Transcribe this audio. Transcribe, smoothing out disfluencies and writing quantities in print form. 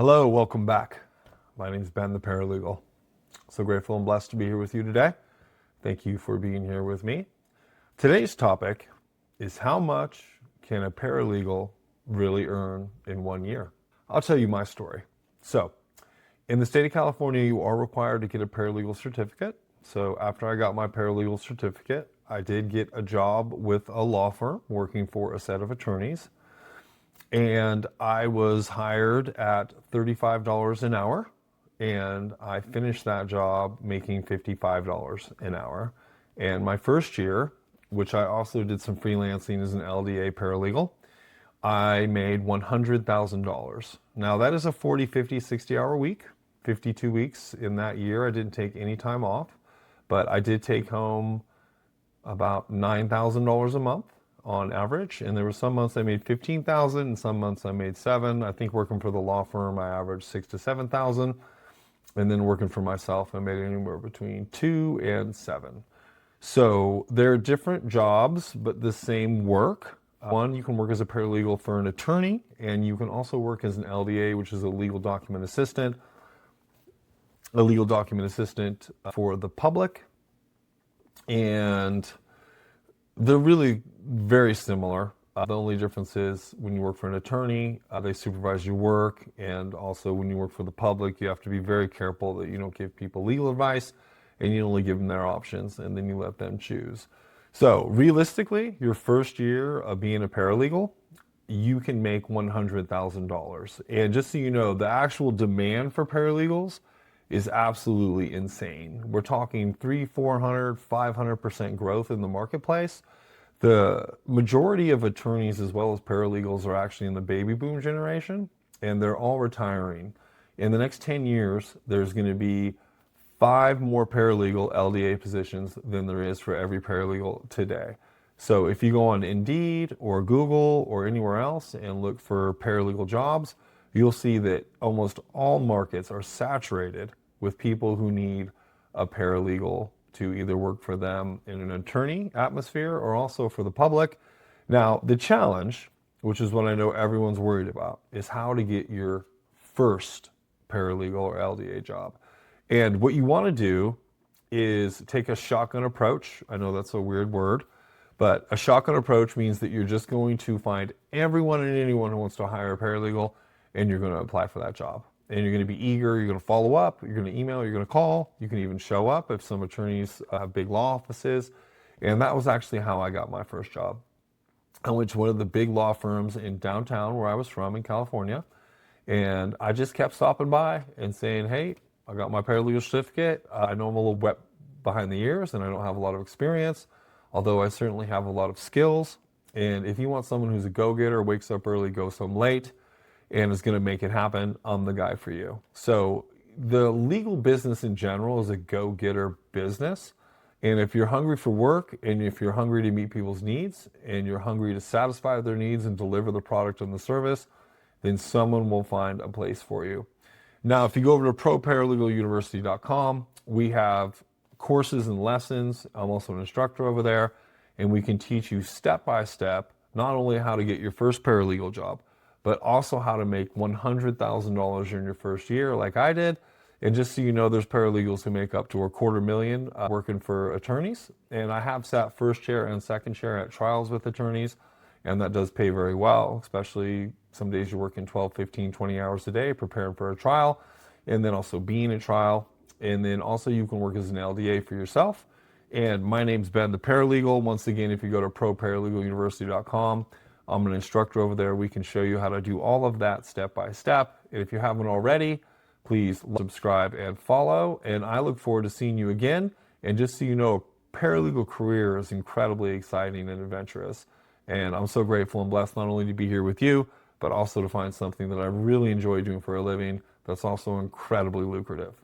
Hello, welcome back. My name is Ben, the Paralegal. So grateful and blessed to be here with you today. Thank you for being here with me. Today's topic is how much can a paralegal really earn in 1 year? I'll tell you my story. So, in the state of California, you are required to get a paralegal certificate. So after I got my paralegal certificate, I did get a job with a law firm working for a set of attorneys. And I was hired at $35 an hour, and I finished that job making $55 an hour. And my first year, which I also did some freelancing as an LDA paralegal, I made $100,000. Now that is a 40, 50, 60-hour week, 52 weeks in that year. I didn't take any time off, but I did take home about $9,000 a month on average, and there were some months I made $15,000 and some months I made $7,000. I think working for the law firm I averaged $6,000 to $7,000, and then working for myself I made anywhere between $2,000 and $7,000. So they're different jobs but the same work. One, you can work as a paralegal for an attorney, and you can also work as an LDA, which is a legal document assistant for the public, and they're really very similar. The only difference is when you work for an attorney, they supervise your work, and also when you work for the public, you have to be very careful that you don't give people legal advice, and you only give them their options, and then you let them choose. So realistically, your first year of being a paralegal, you can make $100,000. And just so you know, the actual demand for paralegals is absolutely insane. We're talking 300, 400, 500% growth in the marketplace. The majority of attorneys as well as paralegals are actually in the baby boom generation, and they're all retiring. In the next 10 years, there's going to be 5 more paralegal LDA positions than there is for every paralegal today. So if you go on Indeed or Google or anywhere else and look for paralegal jobs, you'll see that almost all markets are saturated with people who need a paralegal to either work for them in an attorney atmosphere or also for the public. Now, the challenge, which is what I know everyone's worried about, is how to get your first paralegal or LDA job. And what you want to do is take a shotgun approach. I know that's a weird word, but a shotgun approach means that you're just going to find everyone and anyone who wants to hire a paralegal, and you're going to apply for that job. And you're going to be eager, you're going to follow up, you're going to email, you're going to call, you can even show up if some attorneys have big law offices. And that was actually how I got my first job. I went to one of the big law firms in downtown where I was from in California, and I just kept stopping by and saying, hey, I got my paralegal certificate. I know I'm a little wet behind the ears and I don't have a lot of experience, although I certainly have a lot of skills. And if you want someone who's a go-getter, wakes up early, goes home late, and is going to make it happen, I'm the guy for you. So the legal business in general is a go-getter business. And if you're hungry for work, and if you're hungry to meet people's needs, and you're hungry to satisfy their needs and deliver the product and the service, then someone will find a place for you. Now, if you go over to proparalegaluniversity.com, we have courses and lessons. I'm also an instructor over there, and we can teach you step by step, not only how to get your first paralegal job, but also how to make $100,000 in your first year like I did. And just so you know, there's paralegals who make up to $250,000 working for attorneys. And I have sat first chair and second chair at trials with attorneys, and that does pay very well, especially some days you're working 12, 15, 20 hours a day preparing for a trial, and then also being at trial. And then also you can work as an LDA for yourself. And my name's Ben, the Paralegal. Once again, if you go to proparalegaluniversity.com, I'm an instructor over there. We can show you how to do all of that step by step. And if you haven't already, please subscribe and follow. And I look forward to seeing you again. And just so you know, a paralegal career is incredibly exciting and adventurous. And I'm so grateful and blessed not only to be here with you, but also to find something that I really enjoy doing for a living that's also incredibly lucrative.